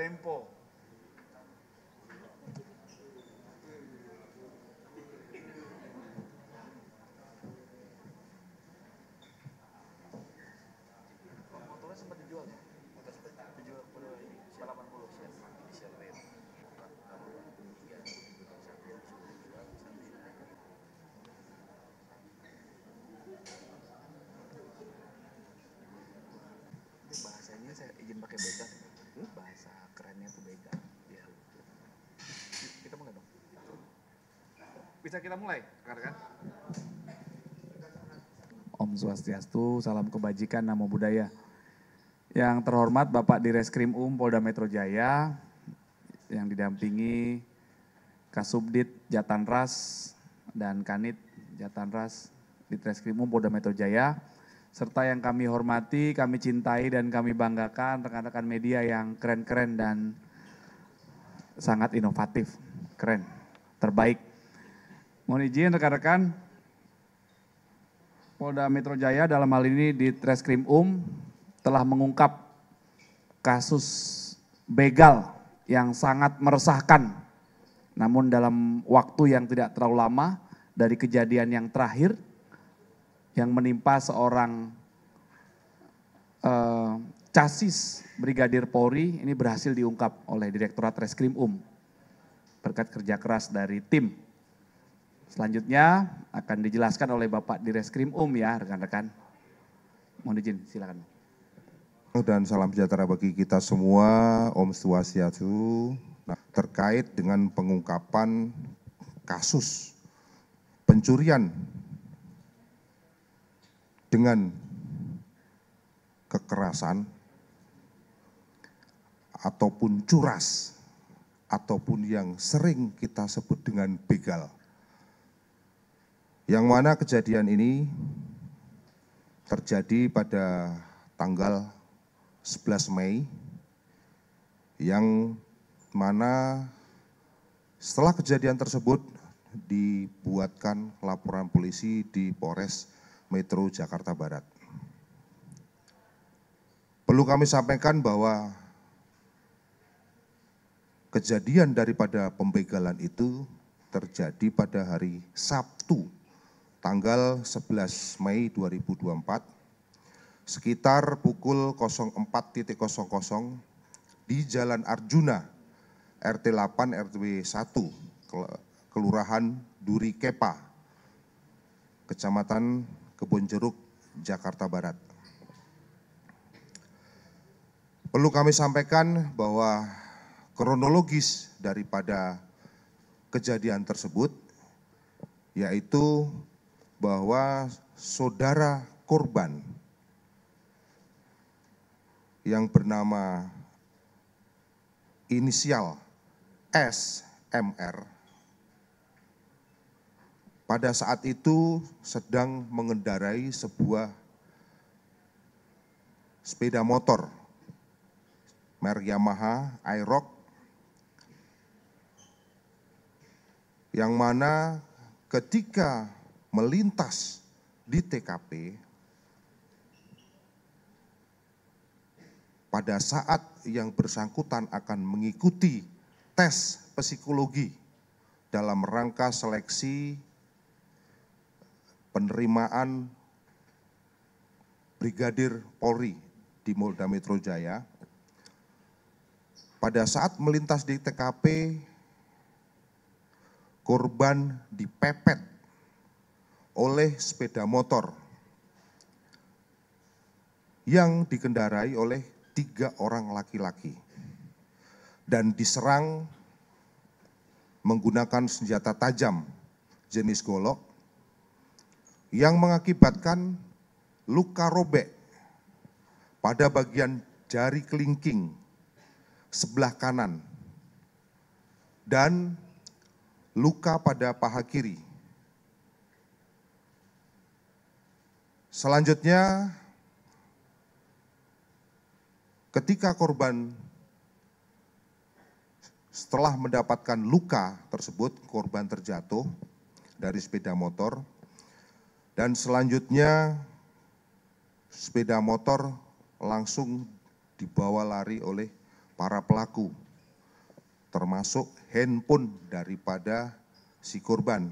Tempo. Motornya sempat dijual ya? Dijual pada ini, 80 inisial Red. Bahasanya saya izin pakai begal. Bahasa kerennya tuh begal. Ya. Kita mulai dong. Bisa kita mulai, rekan-rekan? Om Swastiastu, salam kebajikan, namo buddhaya. Yang terhormat Bapak Direskrim Polda Metro Jaya, yang didampingi Kasubdit Jatanras dan Kanit Jatanras Ditreskrim Polda Metro Jaya, serta yang kami hormati, kami cintai dan kami banggakan rekan-rekan media yang keren-keren dan sangat inovatif, keren, terbaik. Mohon izin rekan-rekan, Polda Metro Jaya dalam hal ini Ditreskrim telah mengungkap kasus begal yang sangat meresahkan, namun dalam waktu yang tidak terlalu lama dari kejadian yang terakhir yang menimpa seorang casis Brigadir Polri, ini berhasil diungkap oleh Direktorat Reskrim berkat kerja keras dari tim. Selanjutnya akan dijelaskan oleh Bapak Direskrim ya rekan-rekan. Mohon izin, silakan. Dan salam sejahtera bagi kita semua, Om Swastiastu. Nah, terkait dengan pengungkapan kasus pencurian dengan kekerasan ataupun curas ataupun yang sering kita sebut dengan begal. Yang mana kejadian ini terjadi pada tanggal 11 Mei, yang mana setelah kejadian tersebut dibuatkan laporan polisi di Polres Metro Jakarta Barat. Perlu kami sampaikan bahwa kejadian daripada pembegalan itu terjadi pada hari Sabtu, tanggal 11 Mei 2024, sekitar pukul 04.00 di Jalan Arjuna, RT 8 RW 1, Kelurahan Duri Kepa, Kecamatan Kebonjeruk, Jakarta Barat. Perlu kami sampaikan bahwa kronologis daripada kejadian tersebut, yaitu bahwa saudara korban yang bernama inisial SMR pada saat itu sedang mengendarai sebuah sepeda motor merek Yamaha Aerox, yang mana ketika melintas di TKP, pada saat yang bersangkutan akan mengikuti tes psikologi dalam rangka seleksi penerimaan Brigadir Polri di Polda Metro Jaya. Pada saat melintas di TKP, korban dipepet oleh sepeda motor yang dikendarai oleh 3 orang laki-laki dan diserang menggunakan senjata tajam jenis golok yang mengakibatkan luka robek pada bagian jari kelingking sebelah kanan dan luka pada paha kiri. Selanjutnya, ketika korban setelah mendapatkan luka tersebut, korban terjatuh dari sepeda motor dan selanjutnya sepeda motor langsung dibawa lari oleh para pelaku, termasuk handphone daripada si korban.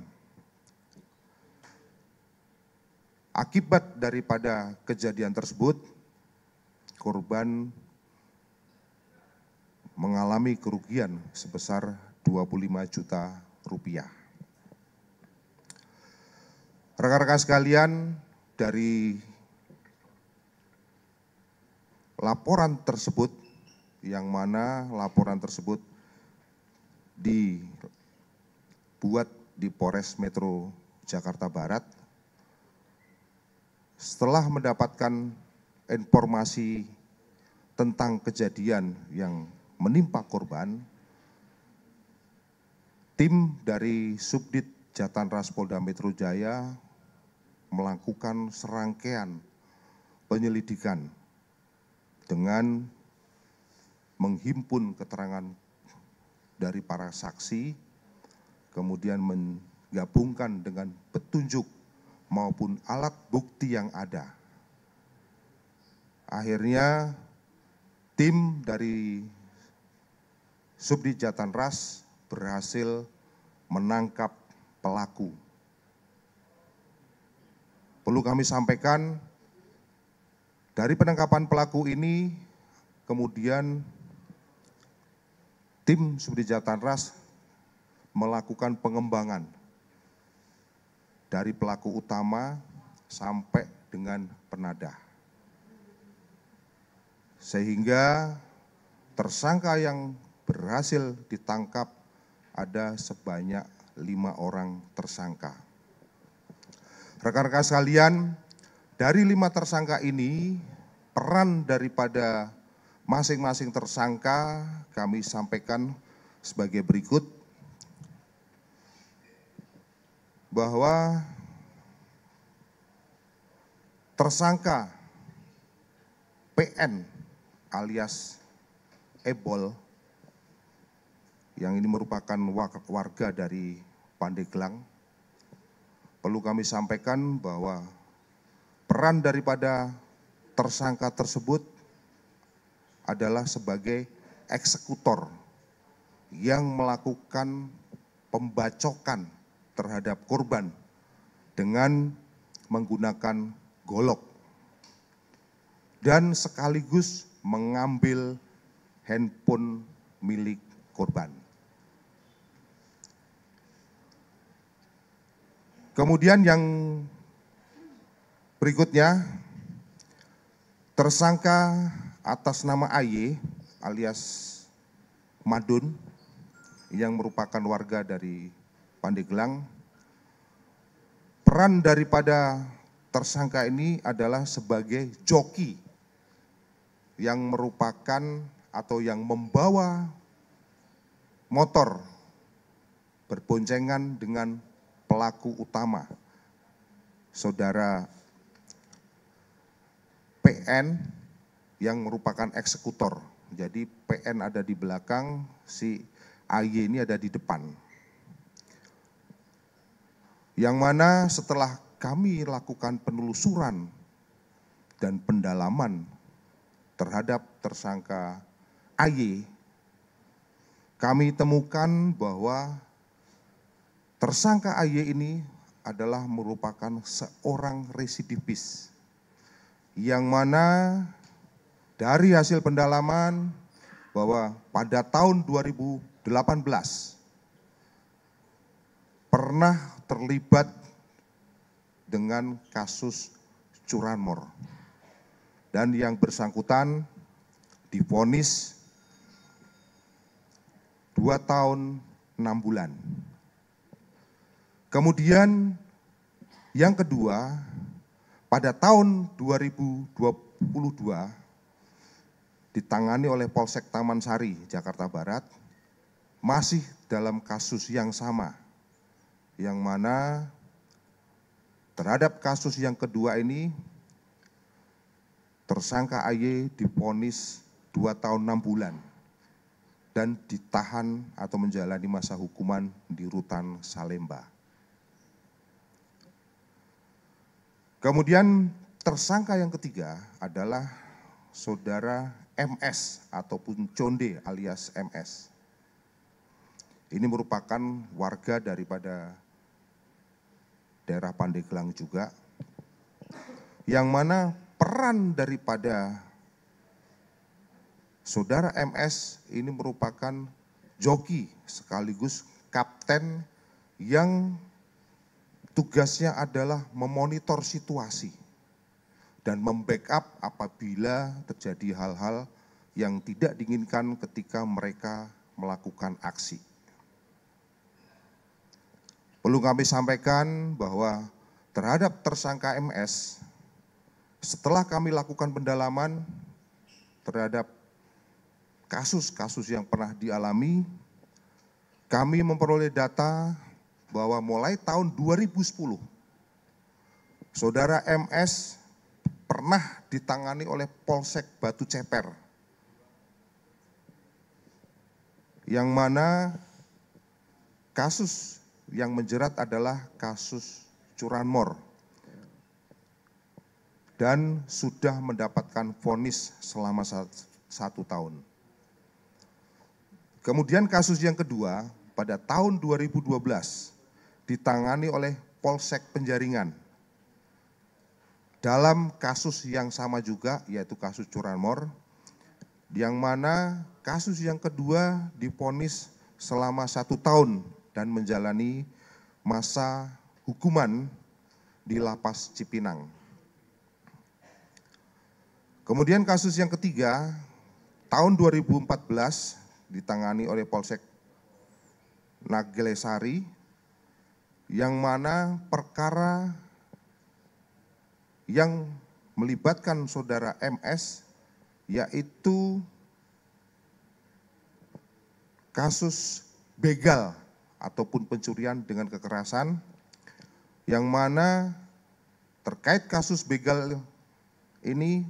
Akibat daripada kejadian tersebut, korban mengalami kerugian sebesar 25 juta rupiah. Rekan-rekan sekalian, dari laporan tersebut, yang mana laporan tersebut dibuat di Polres Metro Jakarta Barat, setelah mendapatkan informasi tentang kejadian yang menimpa korban, tim dari Subdit Jatanras Polda Metro Jaya melakukan serangkaian penyelidikan dengan menghimpun keterangan dari para saksi, kemudian menggabungkan dengan petunjuk maupun alat bukti yang ada. Akhirnya tim dari Subdit Jatanras berhasil menangkap pelaku. Perlu kami sampaikan, dari penangkapan pelaku ini, kemudian tim Subdit Jatanras melakukan pengembangan dari pelaku utama sampai dengan penadah. Sehingga tersangka yang berhasil ditangkap ada sebanyak 5 orang tersangka. Rekan-rekan sekalian, dari 5 tersangka ini, peran daripada masing-masing tersangka kami sampaikan sebagai berikut, bahwa tersangka PN alias Ebol, yang ini merupakan warga dari Pandeglang, perlu kami sampaikan bahwa peran daripada tersangka tersebut adalah sebagai eksekutor yang melakukan pembacokan terhadap korban dengan menggunakan golok dan sekaligus mengambil handphone milik korban. Kemudian yang berikutnya, tersangka atas nama AY alias Madun yang merupakan warga dari Pandeglang. Peran daripada tersangka ini adalah sebagai joki yang merupakan atau yang membawa motor berboncengan dengan pelaku utama, saudara PN yang merupakan eksekutor. Jadi PN ada di belakang, si AY ini ada di depan. Yang mana setelah kami lakukan penelusuran dan pendalaman terhadap tersangka AY, kami temukan bahwa tersangka AY ini adalah merupakan seorang residivis, yang mana dari hasil pendalaman bahwa pada tahun 2018 pernah terlibat dengan kasus curanmor, dan yang bersangkutan divonis 2 tahun 6 bulan. Kemudian yang kedua, pada tahun 2022 ditangani oleh Polsek Taman Sari, Jakarta Barat, masih dalam kasus yang sama, yang mana terhadap kasus yang kedua ini, tersangka AY divonis 2 tahun 6 bulan dan ditahan atau menjalani masa hukuman di Rutan Salemba. Kemudian tersangka yang ketiga adalah saudara MS ataupun Conde alias MS. Ini merupakan warga daripada daerah Pandeglang juga, yang mana peran daripada saudara MS ini merupakan joki sekaligus kapten yang tugasnya adalah memonitor situasi dan membackup apabila terjadi hal-hal yang tidak diinginkan ketika mereka melakukan aksi. Perlu kami sampaikan bahwa terhadap tersangka MS, setelah kami lakukan pendalaman terhadap kasus-kasus yang pernah dialami, kami memperoleh data bahwa mulai tahun 2010, saudara MS pernah ditangani oleh Polsek Batu Ceper, yang mana kasus yang menjerat adalah kasus curanmor dan sudah mendapatkan vonis selama 1 tahun. Kemudian kasus yang kedua pada tahun 2012 ditangani oleh Polsek Penjaringan dalam kasus yang sama juga, yaitu kasus curanmor, yang mana kasus yang kedua divonis selama 1 tahun dan menjalani masa hukuman di Lapas Cipinang. Kemudian kasus yang ketiga, tahun 2014 ditangani oleh Polsek Nagelesari, yang mana perkara yang melibatkan saudara MS yaitu kasus begal ataupun pencurian dengan kekerasan, yang mana terkait kasus begal ini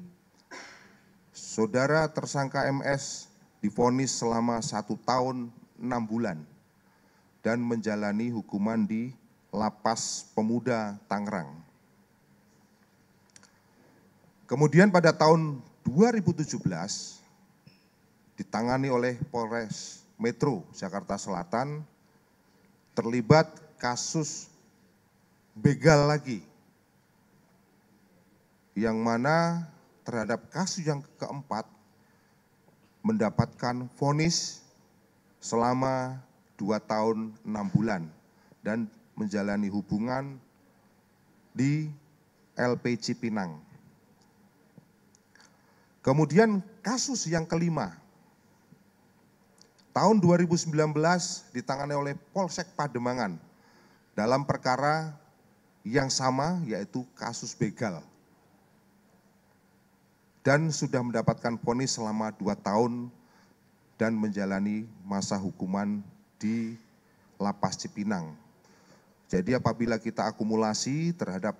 saudara tersangka MS divonis selama 1 tahun 6 bulan dan menjalani hukuman di Lapas Pemuda Tangerang. Kemudian pada tahun 2017 ditangani oleh Polres Metro Jakarta Selatan terlibat kasus begal lagi, yang mana terhadap kasus yang keempat mendapatkan vonis selama 2 tahun 6 bulan dan menjalani hubungan di LP Cipinang. Kemudian kasus yang kelima, tahun 2019 ditangani oleh Polsek Pademangan dalam perkara yang sama, yaitu kasus begal, dan sudah mendapatkan vonis selama 2 tahun dan menjalani masa hukuman di Lapas Cipinang. Jadi apabila kita akumulasi terhadap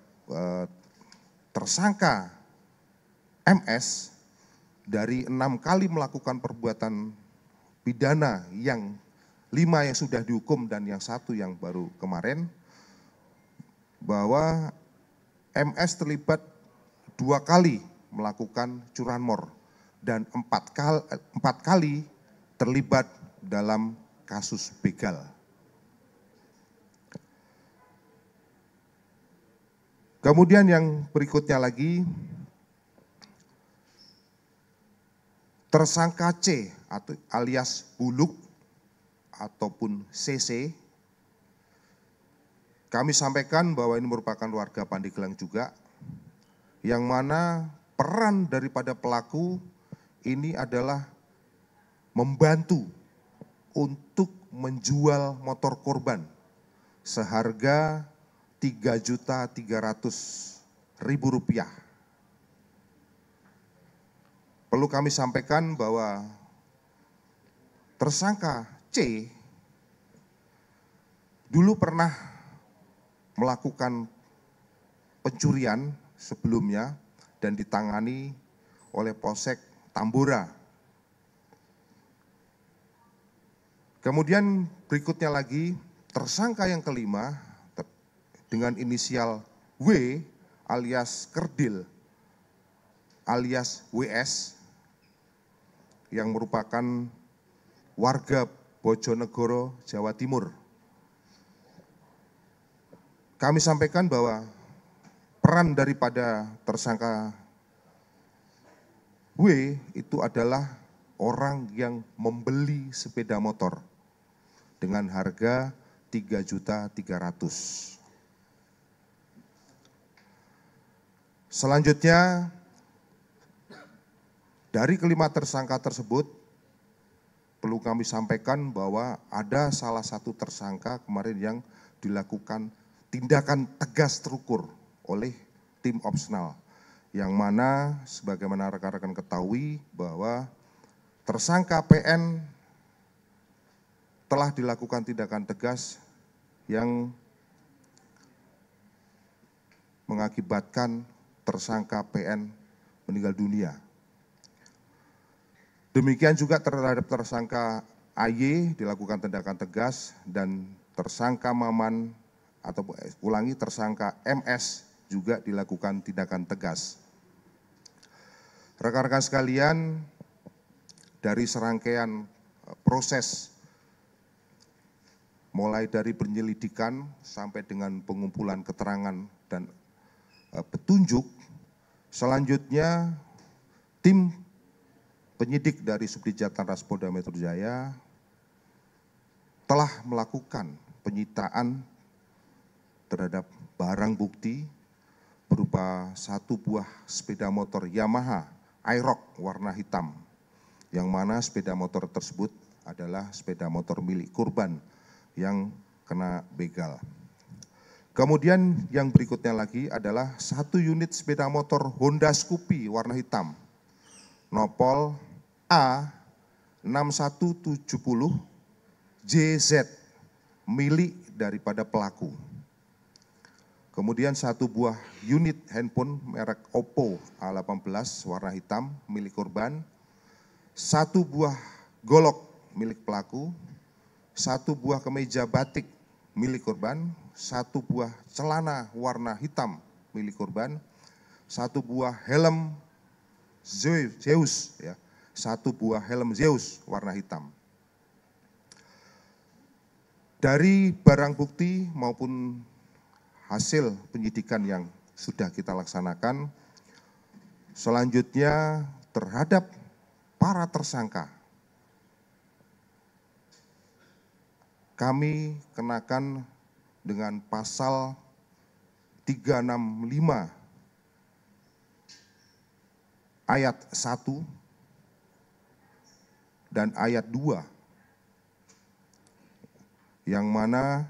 tersangka MS, dari 6 kali melakukan perbuatan pidana, yang 5 yang sudah dihukum dan yang 1 yang baru kemarin, bahwa MS terlibat 2 kali melakukan curanmor dan 4 kali terlibat dalam kasus begal. Kemudian yang berikutnya lagi, tersangka C atau alias Buluk ataupun CC, kami sampaikan bahwa ini merupakan warga Pandeglang juga, yang mana peran daripada pelaku ini adalah membantu untuk menjual motor korban seharga Rp3.300.000. Perlu kami sampaikan bahwa tersangka C dulu pernah melakukan pencurian sebelumnya dan ditangani oleh Polsek Tambora. Kemudian berikutnya lagi, tersangka yang kelima dengan inisial W alias Kerdil alias WS, yang merupakan warga Bojonegoro, Jawa Timur. Kami sampaikan bahwa peran daripada tersangka W itu adalah orang yang membeli sepeda motor dengan harga 3.300.000. Selanjutnya, dari kelima tersangka tersebut, perlu kami sampaikan bahwa ada salah satu tersangka kemarin yang dilakukan tindakan tegas terukur oleh tim opsional, yang mana sebagaimana rekan-rekan ketahui bahwa tersangka PN telah dilakukan tindakan tegas yang mengakibatkan tersangka PN meninggal dunia. Demikian juga terhadap tersangka AY dilakukan tindakan tegas dan tersangka Maman atau tersangka MS juga dilakukan tindakan tegas. Rekan-rekan sekalian, dari serangkaian proses mulai dari penyelidikan sampai dengan pengumpulan keterangan dan petunjuk, selanjutnya tim penyidik dari Subdit Jatlanras Polda Metro Jaya telah melakukan penyitaan terhadap barang bukti berupa satu buah sepeda motor Yamaha Aerox warna hitam, yang mana sepeda motor tersebut adalah sepeda motor milik korban yang kena begal. Kemudian yang berikutnya lagi adalah satu unit sepeda motor Honda Scoopy warna hitam, nopol A6170 JZ milik daripada pelaku. Kemudian satu buah unit handphone merek Oppo A18 warna hitam milik korban, satu buah golok milik pelaku, satu buah kemeja batik milik korban, satu buah celana warna hitam milik korban, satu buah helm Zeus, ya, satu buah helm Zeus warna hitam. Dari barang bukti maupun hasil penyidikan yang sudah kita laksanakan, selanjutnya terhadap para tersangka, kami kenakan dengan pasal 365 ayat 1 dan ayat 2, yang mana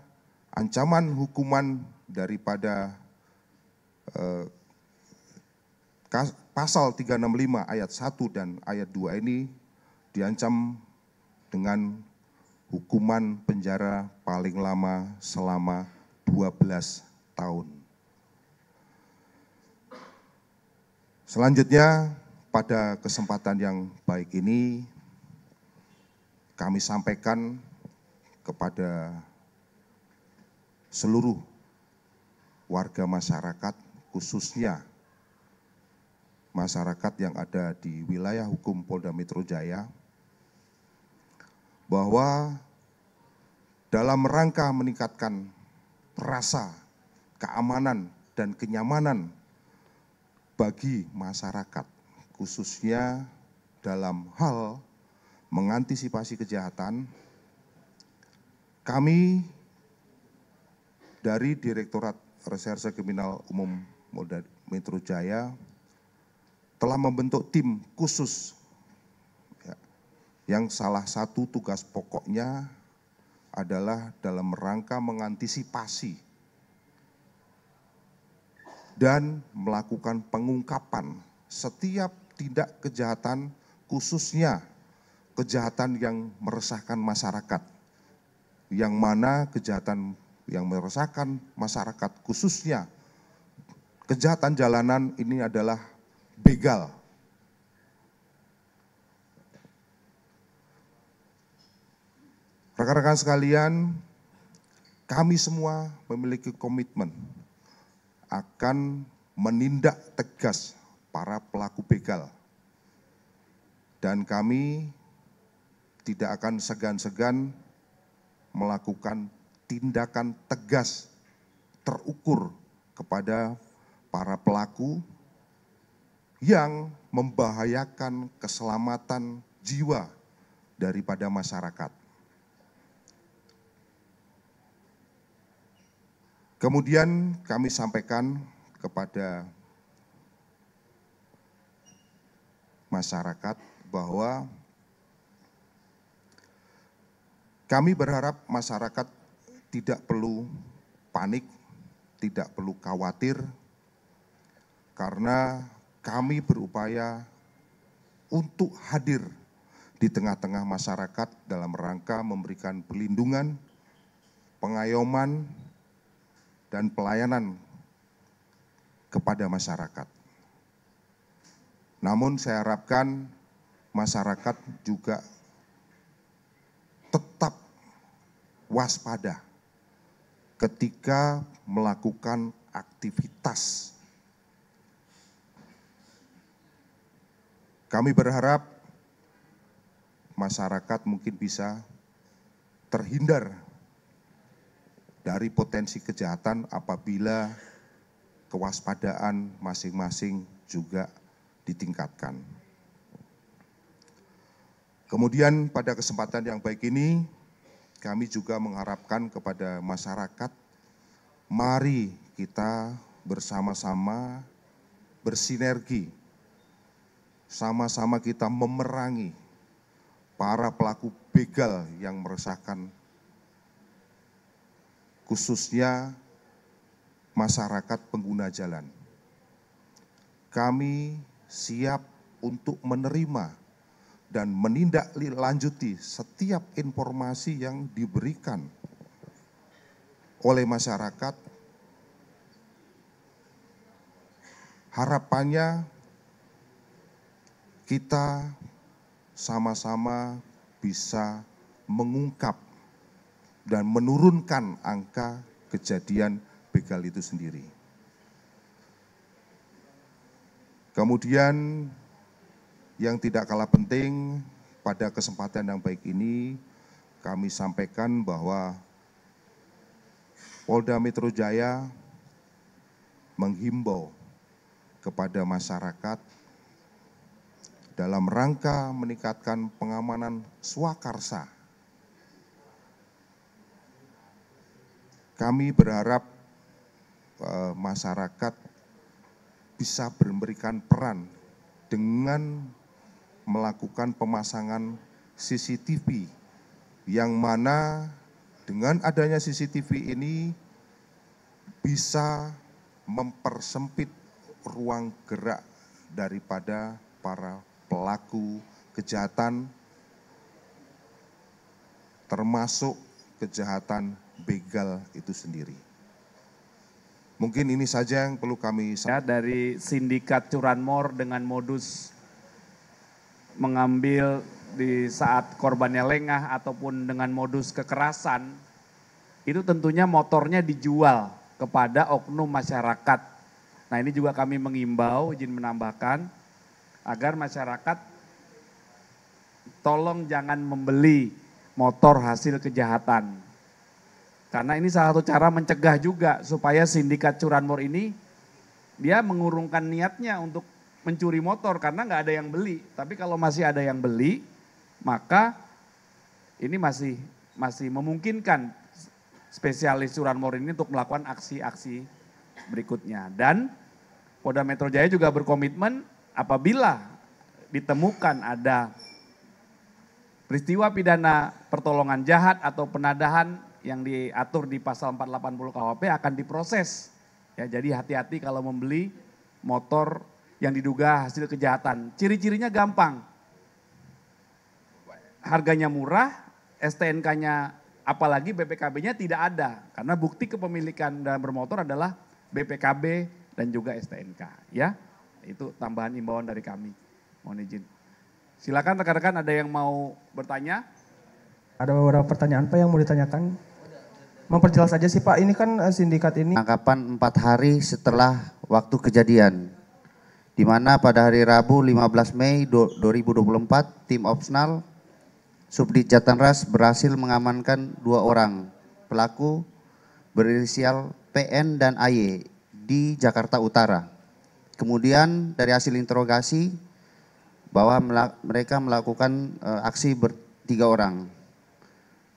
ancaman hukuman daripada pasal 365 ayat 1 dan ayat 2 ini diancam dengan hukuman penjara paling lama selama 12 tahun. Selanjutnya, pada kesempatan yang baik ini, kami sampaikan kepada seluruh warga masyarakat, khususnya masyarakat yang ada di wilayah hukum Polda Metro Jaya, bahwa dalam rangka meningkatkan rasa keamanan dan kenyamanan bagi masyarakat, khususnya dalam hal mengantisipasi kejahatan, kami dari Direktorat Reserse Kriminal Umum Polda Metro Jaya telah membentuk tim khusus, ya, yang salah satu tugas pokoknya adalah dalam rangka mengantisipasi dan melakukan pengungkapan setiap tindak kejahatan, khususnya kejahatan yang meresahkan masyarakat, yang mana kejahatan yang meresahkan masyarakat, khususnya kejahatan jalanan ini adalah begal. Rekan-rekan sekalian, kami semua memiliki komitmen akan menindak tegas para pelaku begal dan kami tidak akan segan-segan melakukan tindakan tegas terukur kepada para pelaku yang membahayakan keselamatan jiwa daripada masyarakat. Kemudian kami sampaikan kepada masyarakat bahwa kami berharap masyarakat tidak perlu panik, tidak perlu khawatir, karena kami berupaya untuk hadir di tengah-tengah masyarakat dalam rangka memberikan perlindungan, pengayoman, dan pelayanan kepada masyarakat. Namun saya harapkan masyarakat juga tetap waspada ketika melakukan aktivitas. Kami berharap masyarakat mungkin bisa terhindar dari potensi kejahatan apabila kewaspadaan masing-masing juga ditingkatkan. Kemudian pada kesempatan yang baik ini, kami juga mengharapkan kepada masyarakat, mari kita bersama-sama bersinergi, sama-sama kita memerangi para pelaku begal yang meresahkan khususnya masyarakat pengguna jalan. Kami siap untuk menerima dan menindaklanjuti setiap informasi yang diberikan oleh masyarakat. Harapannya kita sama-sama bisa mengungkap dan menurunkan angka kejadian begal itu sendiri. Kemudian yang tidak kalah penting pada kesempatan yang baik ini kami sampaikan bahwa Polda Metro Jaya menghimbau kepada masyarakat dalam rangka meningkatkan pengamanan swakarsa. Kami berharap masyarakat bisa memberikan peran dengan melakukan pemasangan CCTV yang mana dengan adanya CCTV ini bisa mempersempit ruang gerak daripada para pelaku kejahatan termasuk kejahatan begal itu sendiri. Mungkin ini saja yang perlu kami sampaikan. Dari sindikat curanmor dengan modus mengambil di saat korbannya lengah ataupun dengan modus kekerasan, itu tentunya motornya dijual kepada oknum masyarakat. Nah ini juga kami mengimbau, izin menambahkan, agar masyarakat tolong jangan membeli motor hasil kejahatan. Karena ini salah satu cara mencegah juga supaya sindikat curanmor ini dia mengurungkan niatnya untuk mencuri motor karena nggak ada yang beli. Tapi kalau masih ada yang beli, maka ini masih memungkinkan spesialis curanmor ini untuk melakukan aksi-aksi berikutnya. Dan Polda Metro Jaya juga berkomitmen apabila ditemukan ada peristiwa pidana pertolongan jahat atau penadahan yang diatur di pasal 480 KUHP akan diproses. Ya, jadi hati-hati kalau membeli motor yang diduga hasil kejahatan. Ciri-cirinya gampang. Harganya murah, STNK-nya apalagi BPKB-nya tidak ada. Karena bukti kepemilikan dalam bermotor adalah BPKB dan juga STNK. Ya, itu tambahan imbauan dari kami. Mohon izin. Silakan rekan-rekan ada yang mau bertanya. Ada beberapa pertanyaan Pak yang mau ditanyakan. Memperjelas aja sih Pak, ini kan sindikat ini. Penangkapan 4 hari setelah waktu kejadian. di mana pada hari Rabu 15 Mei 2024 tim Opsnal Subdit Jatanras berhasil mengamankan 2 orang pelaku berinisial PN dan AY di Jakarta Utara. Kemudian dari hasil interogasi bahwa mereka melakukan aksi bertiga orang.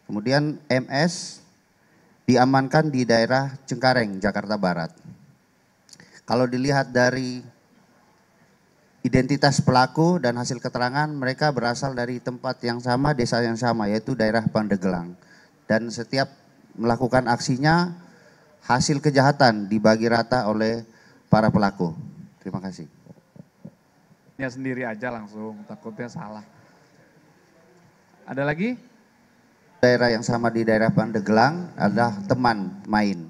Kemudian MS diamankan di daerah Cengkareng, Jakarta Barat. Kalau dilihat dari identitas pelaku dan hasil keterangan, mereka berasal dari tempat yang sama, desa yang sama, yaitu daerah Pandeglang. Dan setiap melakukan aksinya, hasil kejahatan dibagi rata oleh para pelaku. Terima kasih. Ya sendiri aja langsung, takutnya salah. Ada lagi? Daerah yang sama di daerah Pandeglang adalah teman main.